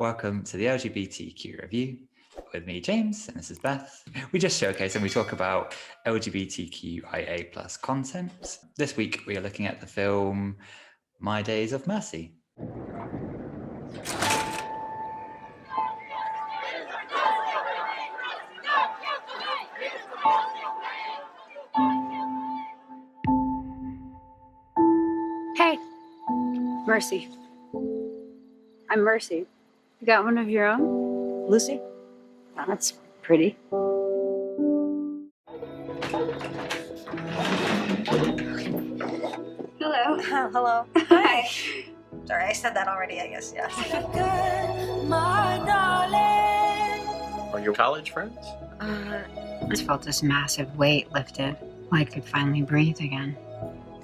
Welcome to the LGBTQ review with me, James, and this is Beth. We just showcase and we talk about LGBTQIA plus content. This week we are looking at the film My Days of Mercy. Hey, Mercy. I'm Mercy. You got one of your own? Lucy? Oh, that's pretty. Hello. Hello. Hi. Sorry, I said that already, I guess, yeah. Are your college friends? I just felt this massive weight lifted. I could finally breathe again.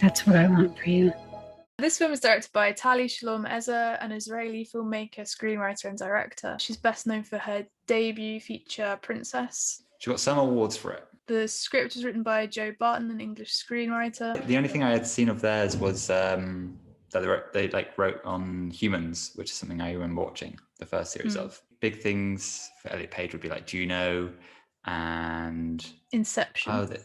That's what I want for you. This film is directed by Tali Shalom Ezer, an Israeli filmmaker, screenwriter, and director. She's best known for her debut feature, Princess. She got some awards for it. The script was written by Joe Barton, an English screenwriter. The only thing I had seen of theirs was that they wrote on Humans, which is something I remember watching the first series of. Big things for Elliot Page would be like Juno and Inception. Oh, the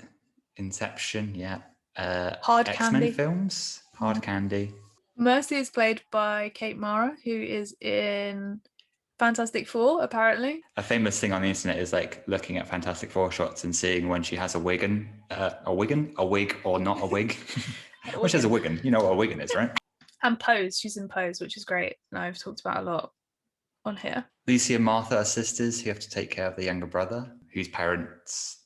Inception, yeah. Hard X-Men Candy. films, Hard Candy. Mercy is played by Kate Mara, who is in Fantastic Four, apparently. A famous thing on the internet is like looking at Fantastic Four shots and seeing when she has a wig or not a wig. When she has a wig, you know what a wig is, right? And Pose, she's in Pose, which is great. And I've talked about a lot on here. Lucy and Martha are sisters who have to take care of the younger brother, whose parents,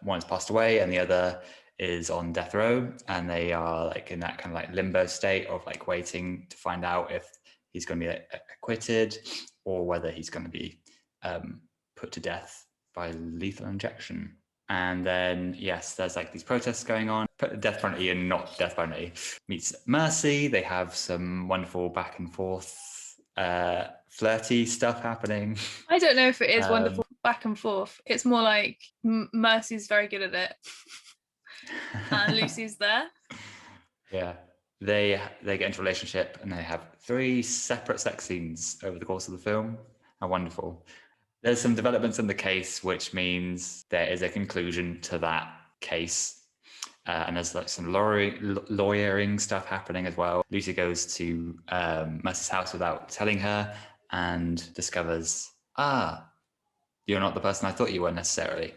one has passed away and the other is on death row, and they are like in that kind of like limbo state of like waiting to find out if he's going to be acquitted or whether he's going to be put to death by lethal injection. And then, yes, there's like these protests going on. Death penalty and not death penalty meets Mercy. They have some wonderful back and forth, flirty stuff happening. I don't know if it is wonderful back and forth. It's more like Mercy's very good at it. And Lucy's there. Yeah. They get into a relationship and they have 3 separate sex scenes over the course of the film. How wonderful. There's some developments in the case, which means there is a conclusion to that case. And there's like some lawyering stuff happening as well. Lucy goes to Mercy's house without telling her and discovers, you're not the person I thought you were necessarily.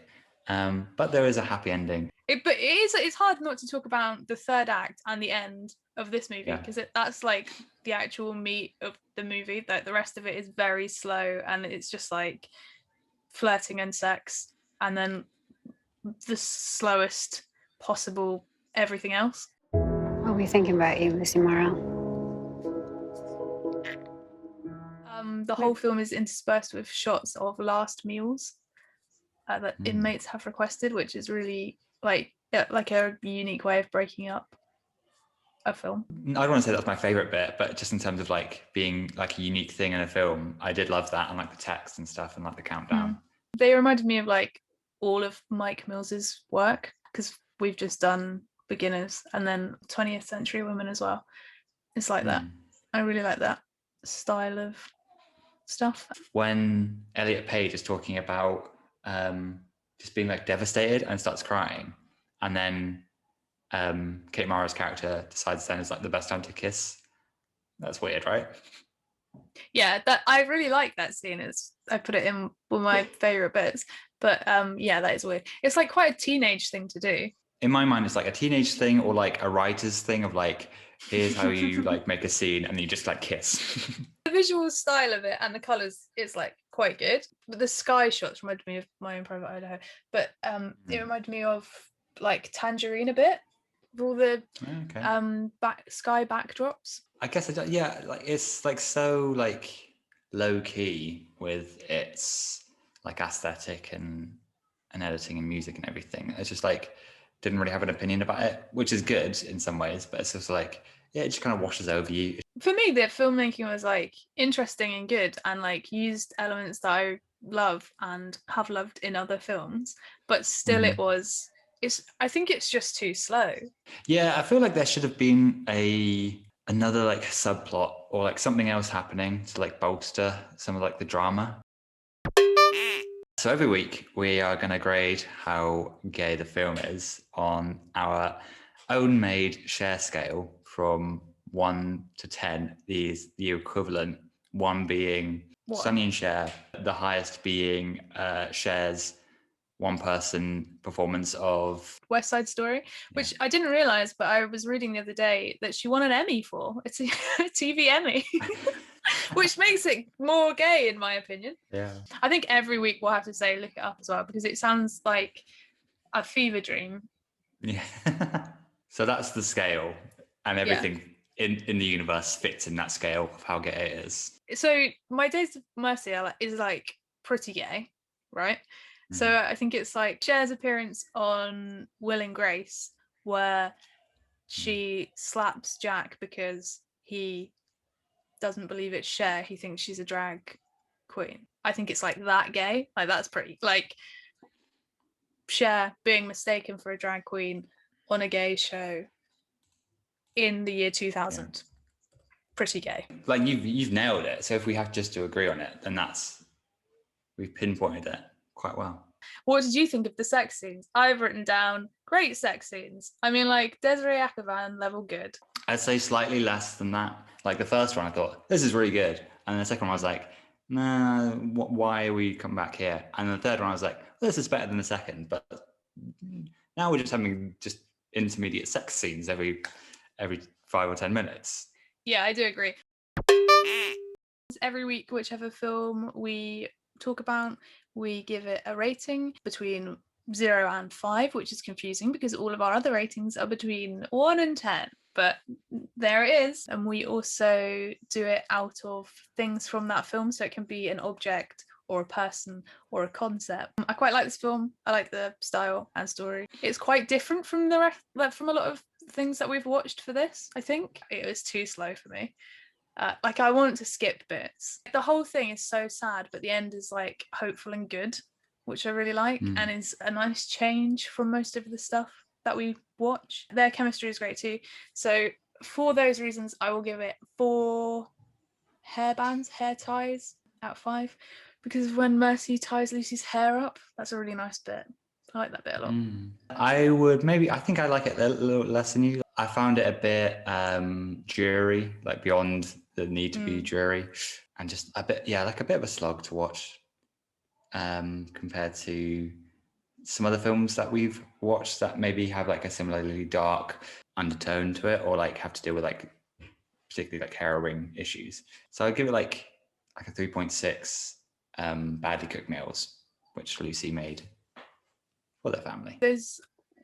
But there is a happy ending. It's hard not to talk about the third act and the end of this movie, because that's like the actual meat of the movie. That the rest of it is very slow and it's just like flirting and sex, and then the slowest possible everything else. I'll be thinking about you, Lucy Morrow. The whole film is interspersed with shots of last meals that inmates have requested, which is really like a unique way of breaking up a film. I don't want to say that's my favorite bit, but just in terms of like being like a unique thing in a film, I did love that, and like the text and stuff and like the countdown. They reminded me of like all of Mike Mills's work, because we've just done Beginners and then 20th Century Women as well. It's like that. I really like that style of stuff. When Elliot Page is talking about just being like devastated and starts crying, and then Kate Mara's character decides then it's like the best time to kiss. That's weird, right? Yeah, that I really like that scene. I put it in one of my favorite bits. But yeah, that is weird. It's like quite a teenage thing to do. In my mind, it's like a teenage thing or like a writer's thing of like, here's how you like make a scene and you just like kiss. The visual style of it and the colours is like quite good. But the sky shots reminded me of My Own Private Idaho. But it reminded me of like Tangerine a bit. With all the sky backdrops. I guess like it's like so like low key with its like aesthetic and editing and music and everything. It's just like didn't really have an opinion about it, which is good in some ways, but it's just like it just kind of washes over you. For me, the filmmaking was like interesting and good, and like used elements that I love and have loved in other films, but still I think it's just too slow. Yeah, I feel like there should have been a another like subplot or like something else happening to like bolster some of like the drama. So every week we are going to grade how gay the film is on our own made share scale from 1 to 10, the equivalent, 1 being Sunny and Cher, the highest being Cher's one-person performance of West Side Story, which I didn't realize, but I was reading the other day that she won an Emmy for. It's a TV Emmy, which makes it more gay in my opinion. Yeah. I think every week we'll have to say look it up as well, because it sounds like a fever dream. Yeah. So that's the scale, and everything in the universe fits in that scale of how gay it is. So My Days of Mercy is like pretty gay, right? So I think it's like Cher's appearance on Will and Grace, where she slaps Jack because he doesn't believe it's Cher. He thinks she's a drag queen. I think it's like that gay. Like that's pretty, like Cher being mistaken for a drag queen on a gay show in the year 2000. Pretty gay. Like you've nailed it. So if we have just to agree on it, then we've pinpointed it quite well. What did you think of the sex scenes? I've written down great sex scenes. I mean, like Desiree Akhavan level good. I'd say slightly less than that. Like the first one, I thought this is really good, and the second one I was like, nah, why are we coming back here? And the third one I was like, this is better than the second, but now we're just having just intermediate sex scenes every 5 or 10 minutes. Yeah, I do agree. Every week, whichever film we talk about, we give it a rating between 0 and 5, which is confusing because all of our other ratings are between 1 and 10. But there it is. And we also do it out of things from that film. So it can be an object or a person or a concept. I quite like this film. I like the style and story. It's quite different from from a lot of things that we've watched for this, I think. It was too slow for me. Like I want to skip bits. The whole thing is so sad, but the end is like hopeful and good, which I really like, and is a nice change from most of the stuff that we watch. Their chemistry is great too. So for those reasons, I will give it 4 hair ties out of 5, because when Mercy ties Lucy's hair up, that's a really nice bit. I like that bit a lot. I think I like it a little less than you. I found it a bit dreary, like beyond the need to be dreary, and just a bit of a slog to watch compared to some other films that we've watched that maybe have like a similarly dark undertone to it, or like have to deal with like particularly like harrowing issues. So I'd give it like a 3.6 badly cooked meals, which Lucy made for their family. Those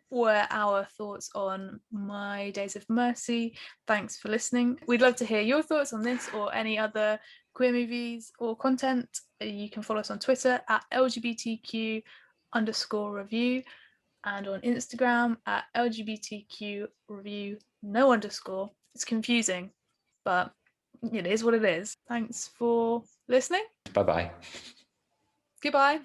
were our thoughts on My Days of Mercy. Thanks for listening. We'd love to hear your thoughts on this or any other queer movies or content. You can follow us on Twitter at LGBTQ_review and on Instagram at LGBTQ review no underscore. It's confusing, but it is what it is. Thanks for listening. Bye-bye. Goodbye.